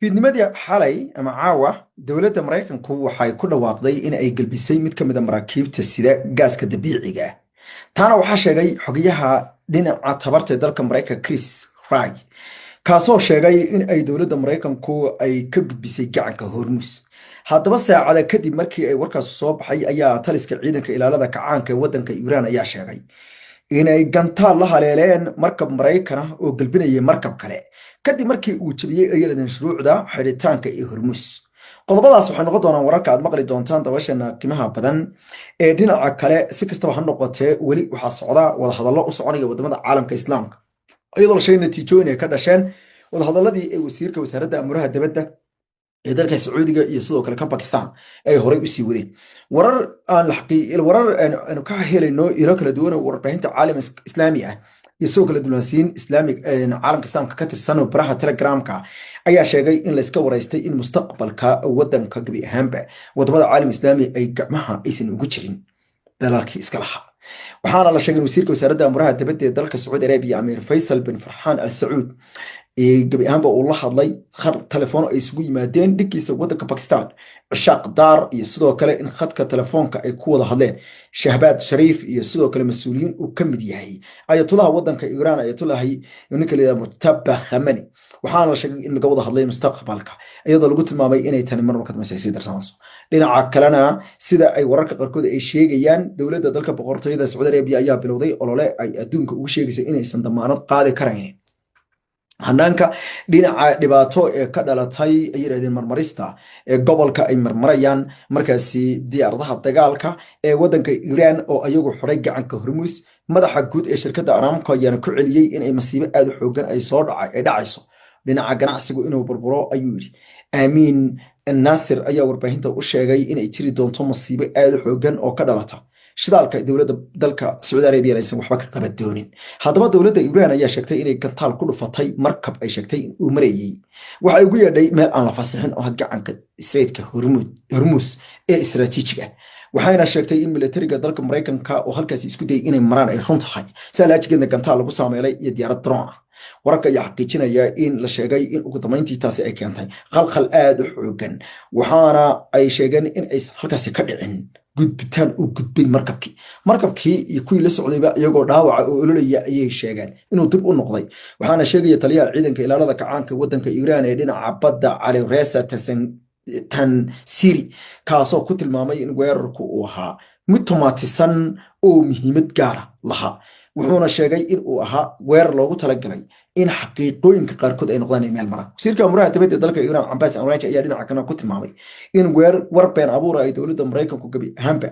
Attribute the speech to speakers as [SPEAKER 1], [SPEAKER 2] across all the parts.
[SPEAKER 1] fiidnimadii xalay ama caawa dowladda maraykanku waxay ku dhawaaqday in ay gelbisay mid ka mid a maraakiibta sida gaaska dabiiciga ah. taana waxaa sheegay xogayaha dhinaca tabarta ee dalka maraykanka Chris Wright, kaasoo sheegay in ay dowladda maraykanku ay ka gudbisay gacanka Hormuz. haddaba saacada kadib markii ay warkaas soo baxay ayaa taliska ciidanka ilaalada kacaanka ee waddanka Iiraan ayaa sheegay inay gantaal la haleeleen markab Maraykan ah oo galbinayay markab kale kadib markii uu jabiyey ayaladan shuruucda xidhitaanka ee Hormuz. qodobadaas waxay noqon doonaan wararka aad maqli doontaan dabashana qiimaha badan ee dhinaca kale. si kastaba ha noqotee weli waxaa socda wadahadallo u soconaya wadamada caalamka islaamka iyadoo la sheegay natiijooyin ay ka dhasheen wadahadaladii ee wasiirka wasaaradda amuraha dibadda ee dalka Sacuudiga iyo sidoo kale kan Pakistan ay horay u sii wadeen. warar aanu ka helayno ilo kala duwan oo warbaahinta caalamka islaami ah iyo sidoo kale diblomaasiyiin islaamig caalamka islaamka ka tirsan oo baraha telegramka ayaa sheegay in la iska wareystay in mustaqbalka waddanka gabi ahaanba wadamada caalamka islaami ay gacmaha aysan ugu jirin dalalkii iska lahaa. waxaana la sheegay wasiirka wasaaradda amuraha dibadda ee dalka Sacuudi Arabia Amir Faisal bin Farhan Al Saud gabi ahaanba uu la hadlay telefoon ay isugu yimaadeen dhiggiisa waddanka Pakistan Ishaq Dar iyo sidoo kale in khadka telefoonka ay ku wada hadleen Shahbaz Sharif iyo sidoo kale mas'uuliyiin uu ka mid yahay ayatollah waddanka Iiraan ayatollahi ninka la yiraahdo Murtada Khamenei. waxaana la sheegay in laga wada hadlay mustaqbalka iyadoo lagu tilmaamay inay tani mar ka dambeysay darsanayso. dhinaca kalena sida ay wararka qaarkood ay sheegayaan dowladda dalka boqortooyada Sacuudi Arabia ayaa bilowday olole ay adduunka ugu sheegayso inaysan damaanad qaadi karayn hanaanka dhinaca dhibaato ee ka dhalatay ay yiraahdeen marmarista ee gobolka ay marmarayaan markaasi diyaaradaha dagaalka ee waddanka Iiraan oo ayagu xoray gacanka Hormuz. madaxa guud ee shirkadda Aramco ayaana ku celiyay in ay masiibo aad u xooggan ay dhacayso dhinaca ganacsigu inuu burburo ayuu yiri. Amiin Nasir ayaa warbaahinta u sheegay in ay jiri doonto masiibo aad u xooggan oo ka dhalata shidaalka dowladda dalka Sacuudi Arabia aysan waxba ka qaban doonin. haddaba dowladda Iiraan ayaa sheegtay inay gantaal ku dhufatay markab ay sheegtay in uu marayay waxay ugu yeedhay meel aan la fasixin oo gacanka Israa'iilka Hormuz ee istiraatiijiga ah. waxayna sheegtay in militariga dalka Maraykanka oo halkaas isku dayay inay maraan ay run tahay salaajigeedna gantaal lagu saameelay iyo diyaarad drone ah. wararka ayaa xaqiijinaya in la sheegay in ugu dambeyntii taasi ay keentay qalqal aad u xooggan, waxaana ay sheegeen in aysan halkaasi ka dhicin gudbitaan u gudbay markabkii iyo kuwii la socdayba iyagoo dhaawaca oo ololaya ayay sheegeen inuu dib u noqday. waxaana sheegaya taliyaha ciidanka ilaalada kacaanka waddanka Iiraan ee dhinaca badda Ali Reza Tansiri, kaasoo ku tilmaamay in weerarku uu ahaa mid tumaatisan oo muhiimad gaara lahaa. wuxuuna sheegay in uu ahaa weerar loogu talagalay in xaqiiqooyinka qaarkood ay noqdaan meel mara. wasiirka amuraha dibadda ee dalka Iiraan Abbas Araghchi ayaa dhinaca kale ku tilmaamay in war been abuur ay dowladda Maraykanku gabi ahaanba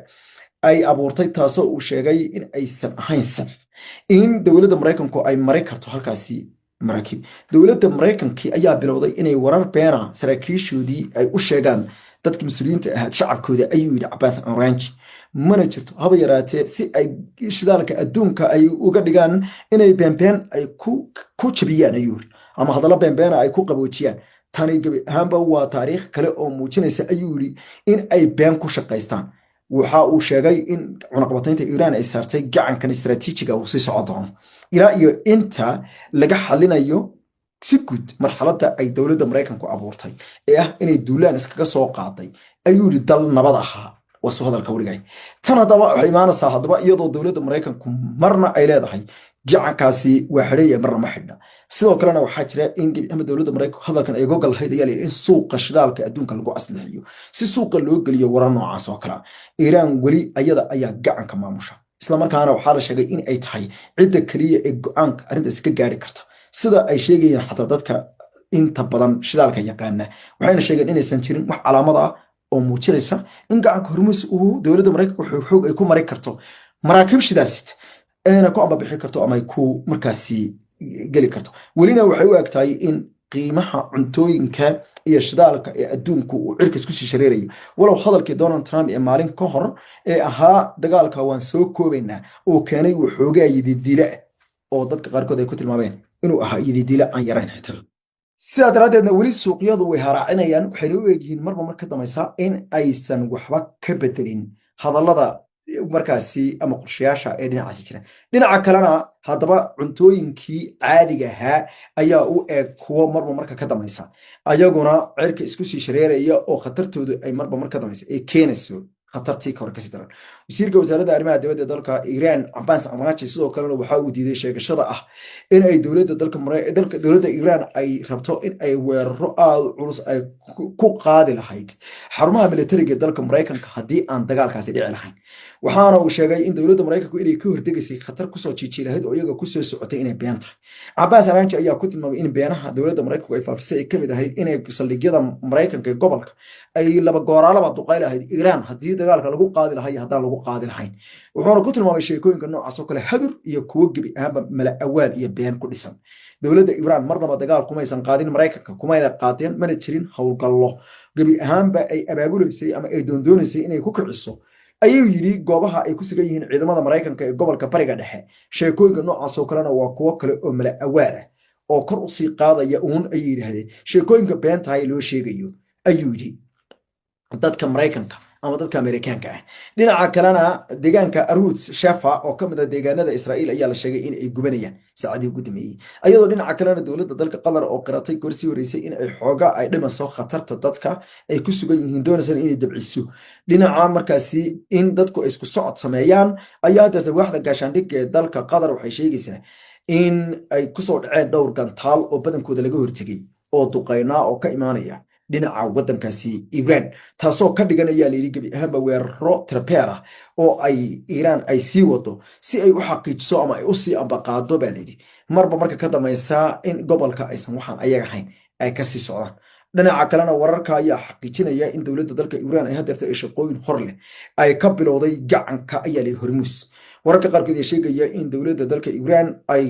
[SPEAKER 1] ay abuurtay, taasoo uu sheegay in aysan ahayn saf in dowladda Maraykanku ay mari karto halkaasi maraakiib. dowladda Maraykanka ayaa bilowday inay warar beena saraakiishoodii ay u sheegaan dadka mas'uuliyiinta ah shacabkooda ayuu yiri Abbas Araghchi. mana jirto haba yaraatee si ay shidaalka adduunka ay uga dhigaan inay beenbeen ay ku jabiyaan ayuu yiri ama hadallo beenbeena ay ku qaboojiyaan. tani gabi ahaanba waa taariikh kale oo muujinaysa ayuu yiri in ay been ku shaqaystaan. waxa uu sheegay in cunaqabataynta Iiraan ay saartay gacankan istiraatiijiga uu sii socon doono ilaa iyo inta laga xalinayo si guud marxaladda ay dowladda Maraykanku abuurtay ee ah inay duulaan iskaga soo qaaday ayuu yiri dal nabad ahaa wasu hadalka warigay. tan haddaba waxay imaanaysaa haddaba iyadoo dowladda Maraykanku marna ay leedahay gacankaasi waa xidhay marna ma xidha. sidoo kalena waxaa jira in ama dowladda Maraykanku hadalkan ay gogol hayd ayaa in suuqa shidaalka adduunka lagu aslixiyo si suuqa loo geliyo warar noocaas oo kale. Iiraan weli ayada ayaa gacanka maamusha, isla markaana waxaa la sheegay in ay tahay cidda kaliya ee go'aanka arrintaas ka gaari karta, sida ay sheegayeen xataa dadka inta badan shidaalka yaqaana. waxayna sheegeen inaysan jirin wax calaamad ah oo muujinaysa in gacanka Hormuz uu dowladda Maraykanka xoog ay ku mari karto maraakiib shidaal sita ayna ku ambabixi karto ama ay ku markaasi geli karto. welina waxay u egtahay in qiimaha cuntooyinka iyo shidaalka ee adduunku uu cirka isku sii shareerayo, walow hadalkii Donald Trump ee maalin ka hor ee ahaa dagaalka waan soo koobaynaa oo keenay waxoogaa yididiile oo dadka qaarkood ay ku tilmaameen inuu ahaa yididiile aan yarayn xitaa. sidaa daraaddeedna weli suuqyadu way haraacinayaan, waxayna u egyihiin marba mar ka dambaysa in aysan waxba ka bedelin hadallada markaasi ama qorshayaasha ee dhinacaasi jira. Dhinaca kalena haddaba cuntooyinkii caadiga ahaa ayaa u eg kuwo marba marka ka dambaysa ayaguna cirka isku sii shareeraya oo khatartoodu ay marba marka dambaysa ay keenayso khatartii ka hor kasii daran. wasiirka wasaaradda arrimaha dibadda ee dalka Iran Abbas Araghchi sidoo kalena waxa uu diiday sheegashada ah in ay dowladda Iran ay rabto in ay weeraro aad u culus ay ku qaadi lahayd xarumaha militariga ee dalka Mareykanka haddii aan dagaalkaasi dhici lahayn. waxaana uu sheegay in dowladda Mareykanku inay ka hortegaysay khatar kusoo jiijiilahayd oo iyaga kusoo socotay inay been tahay. Abbas Araghchi ayaa ku tilmaamay in beenaha dowladda Mareykanku ay faafisay ay kamid ahayd inay saldhigyada Mareykanka ee gobolka ay laba gooraalaba duqay lahayd Iran haddii dagaalka lagu qaadi lahaa iyo haddaan lagu qaadi lahayn. wuxuuna ku tilmaamay sheekooyinka noocaas oo kale hadur iyo kuwo gebi ahaanba mala awaal iyo been ku dhisan. dowladda Iran marnaba dagaal kumaysan qaadin Mareykanka kumayna qaadeen mana jirin howlgallo gebi ahaanba ay abaabulaysay ama ay doondoonaysay inay ku kiciso ayuu yidhi goobaha ay ku sugan yihiin ciidamada Mareykanka ee gobolka bariga dhexe. sheekooyinka noocaas oo kalena waa kuwo kale oo mala awaal ah oo kor u sii qaadaya ay yidhaahdeen sheekooyinka beentahay loo sheegayo ayuu yidhi dadka Mareykanka ama dadka Ameerikaanka ah. dhinaca kalena deegaanka Arutz Shafa oo kamid ah deegaanada Israa'iil ayaa la sheegay in ay gubanayaan saacadii ugu dambeeyay ayadoo dhinaca kalena dowladda dalka Qatar oo qiratay gorsii horeysay in ay xooga ay dhimaso khatarta dadka ay ku sugan yihiin doonaysan inay dabciso dhinaca markaasi in dadku ay isku socod sameeyaan ayaa dadka waaxda gaashaandhigga ee dalka Qatar waxay sheegaysaa in ay ku soo dhaceen dhowr gantaal oo badankooda laga hortagay oo duqeynaa oo ka imaanaya dhinaca waddankaasi Iran taasoo ka dhigan ayaa la yidhi gebi ahaanba weeraro tirpeer ah oo ay Iran ay sii wado si ay u xaqiijiso ama ay u sii ambaqaado baa la yidhi marba marka ka dambaysa in gobolka aysan waxaan ayaga ahayn ay ka sii socdaan. dhinaca kalena wararka ayaa xaqiijinaya in dowladda dalka Iran ay hadeerta ay shaqooyin hor leh ay ka bilowday gacanka ayaa la yidhi Hormuz. wararka qaarkood ayaa sheegaya in dowladda dalka Iran ay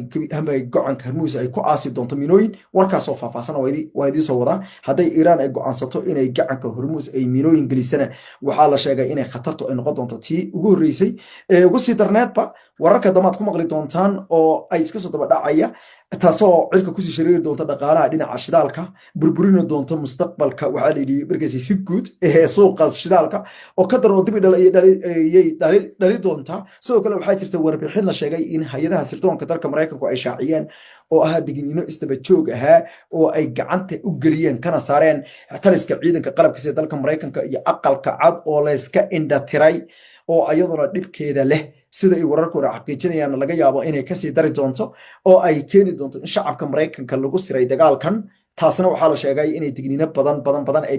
[SPEAKER 1] gacanka Hormuz ay ku aasi doonto minooyin warkaas oo faahfaahsan waa idin soo wadaa. hadday Iran ay go'aansato inay gacanka Hormuz ay minooyin gelisana waxaa la sheegay inay khatartu ay noqon doonto tii ugu horreysay ee ugu sii darneedba wararka damaad ku maqli doontaan oo ay iska soo daba dhacaya taasoo cirka kusii shareeri doonta dhaqaalaha dhinaca shidaalka burburina doonto mustaqbalka waxaa la yidhi markaasi si guud ee suuqa shidaalka oo ka daran oo dib ayay dhali doontaa. sidoo kale waxaa jirta warbixin la sheegay in hay-adaha sirdoonka dalka Mareykanku ay shaaciyeen oo ahaa digniino isdaba joog ahaa oo ay gacanta u geliyeen kana saareen taliska ciidanka qalabka sida dalka Mareykanka iyo aqalka cad oo la iska indhatiray oo ayaduna dhibkeeda leh sida ay wararkooda xaqiijinayaan laga yaabo inay kasii dari doonto oo ay keeni doonto in shacabka Mareykanka lagu siray dagaalkan. taasna waxaa la sheegay inay digniino badan ay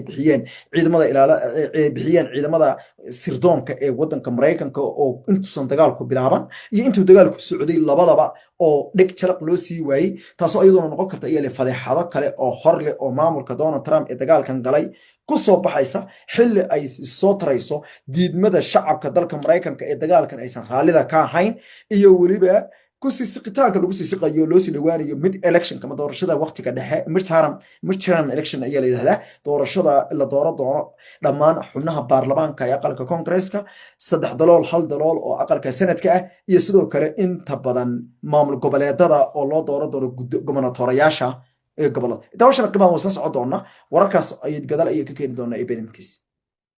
[SPEAKER 1] bixiyeen ciidamada sirdoonka ee waddanka Mareykanka oo intuusan dagaalku bilaaban iyo intuu dagaalku socday labadaba oo dhig jalaq loo sii waayey taasoo iyaduna noqon karta iyale fadeexado kale oo hor leh oo maamulka Donald Trump ee dagaalkan galay ku soo baxaysa xilli ay soo tarayso diidmada shacabka dalka Mareykanka ee dagaalkan aysan raallida ka ahayn iyo weliba kusi siqitaanka lagu sii siqayo loo sii dhawaanayo mid election kama doorashada waqtiga dhexe midterm election ayaa la yiraahdaa doorashada la doono dhammaan xubnaha baarlamaanka ee aqalka Congress-ka 3 dalool 1 dalool oo aqalka Senate-ka ah iyo sidoo kale inta badan maamul goboleedada oo loo doono gobernatorayaasha ee gobolada. daawashana qiimaha soo socon doona wararkaas ay gadaal ay ka keeni doonaa ee badamkiis.